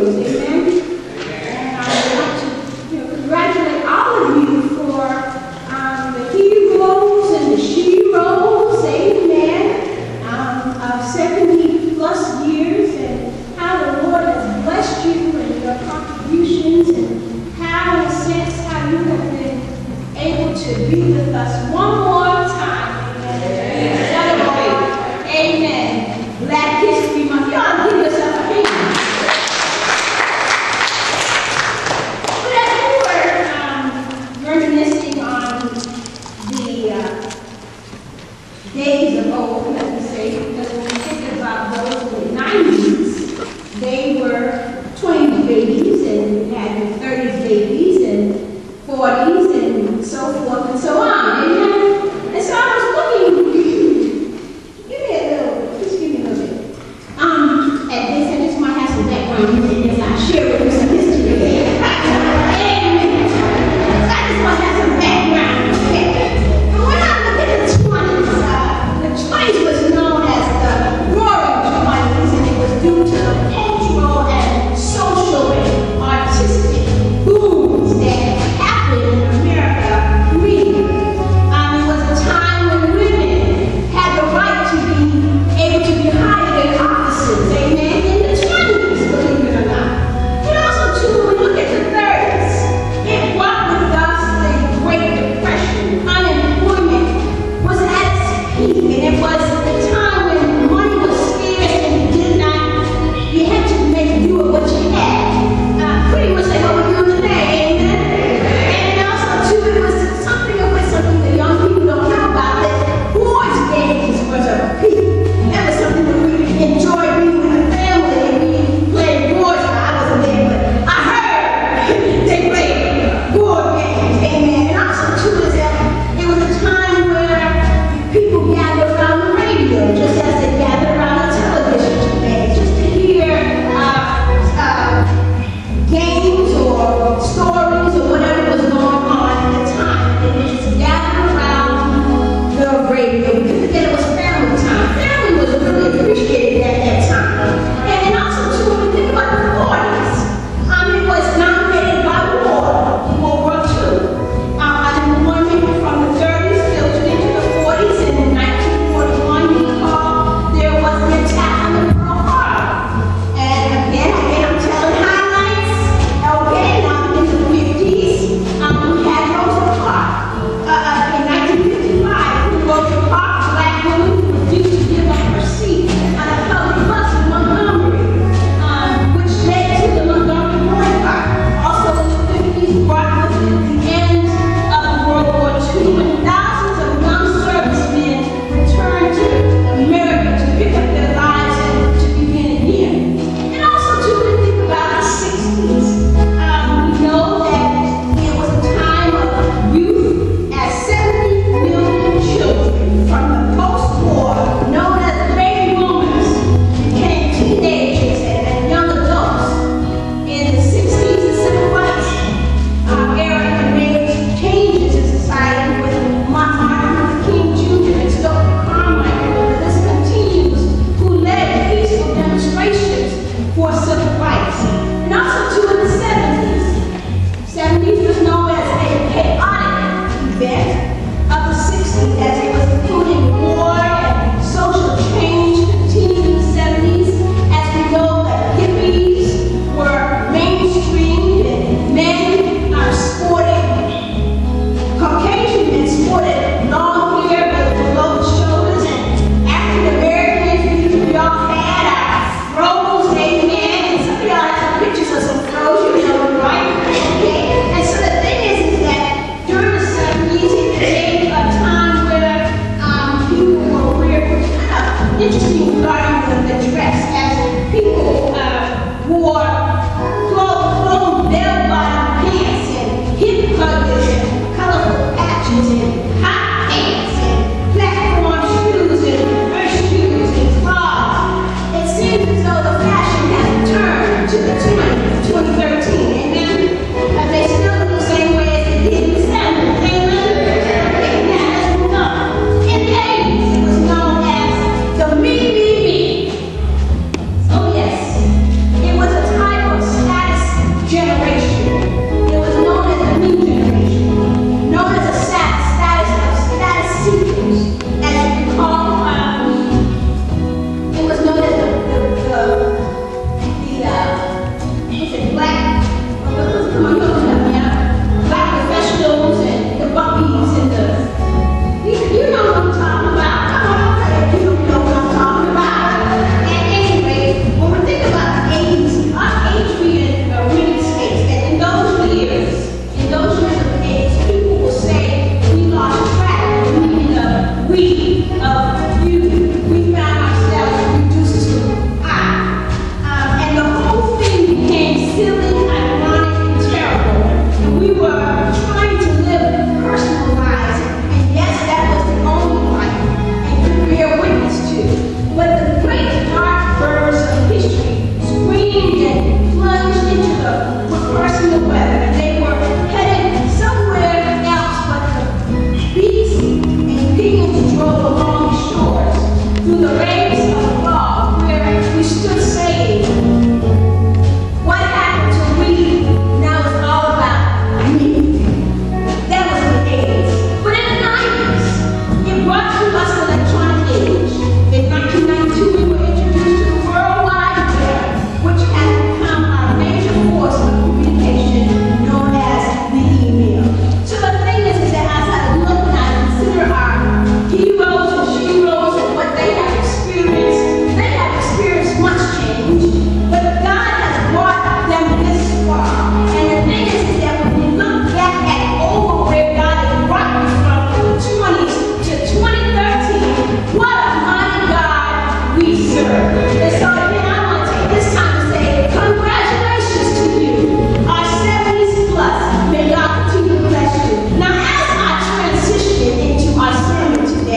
heroes. Amen. And I would like to congratulate all of you for the heroes and the sheroes, amen, of 70 plus years, and how the Lord has blessed you and your contributions, and how, in a sense, how you have been able to be with us one more time. Amen. Amen. Black History Month. Y'all give yourself a hand. But as we were reminiscing on the days of old, let me say, because when we think about those in the 90s, they were 20s babies and had the 30s babies and 40s and so forth and so on. Amen. And so I was looking, give me a little, just give me a little bit. At this, and this might have some background music as I share with you some history. Amen. So I just want to have some background. Okay. And when I look at the 20s was known as the roaring 20s, and it was due to the cultural and social and artistic booms that happened in America really. It was a time when women had the right to be able to be hired in offices, amen, in the 20s, believe it or not. And also, too, when we look at the 30s, it brought with us the Great Depression. Unemployment was at its peak, and it was the time when money was scarce and you had to make do with what you had. Pretty much like what we're doing today, amen? And also, too, it was something that young people don't know about, that boys' games was a peak. That was something that we enjoyed being with the family, and we played boards. I wasn't there, but I heard they played board games, amen. And also, too, is that it was a time where people gathered around the radio, just as they gather around the television today, just to hear games or stories or whatever was going on at the time. And they just gathered around the radio. We couldn't forget it was family time. Family was really appreciated at that time. And also, too, when we think about the 40s, it was dominated by war, World War II. Unemployment from the 30s filtered into the 40s, and in 1941, there was the attack on the Pearl Harbor. And again, I'm telling highlights. Okay, now in the 50s, we had Rosa Parks. In 1955, Rosa Parks, black woman, refused to give up her seat on a public bus in Montgomery, which led to the Montgomery boycott. Also in the 50s, brought with it the end of World War II, when thousands of young servicemen returned to America to pick up their lives and to begin again. And also, too, when we think about the 60s, we know that it was a time of youth, as 70 million children from the post-war, known as the baby boomers, became teenagers and young adults. In the 60s, the civil rights era had made changes in society with Martin Luther King Jr. and Stokely Carmichael, and the list continues, who led peaceful demonstrations for civil rights. And also, too, in the 70s. 70s was known as a chaotic event of the 60s, as it was including war and social change continued in the 70s. As we know, the hippies were mainstreamed, and men sported, Caucasian men sported long hair below the shoulders, and African Americans, we all had our froze, amen. And some of y'all have some pictures of some froze, right? Okay. And so the thing is that during the 70s, it became a time where people were wearing kind of interesting regarding the dress, as people wore clothes, bell-bottom pants, and hip huggers, and colorful patches, and hot pants, and platform shoes, and earth shoes, and clogs. It seems as though the fashion has turned to the 20s.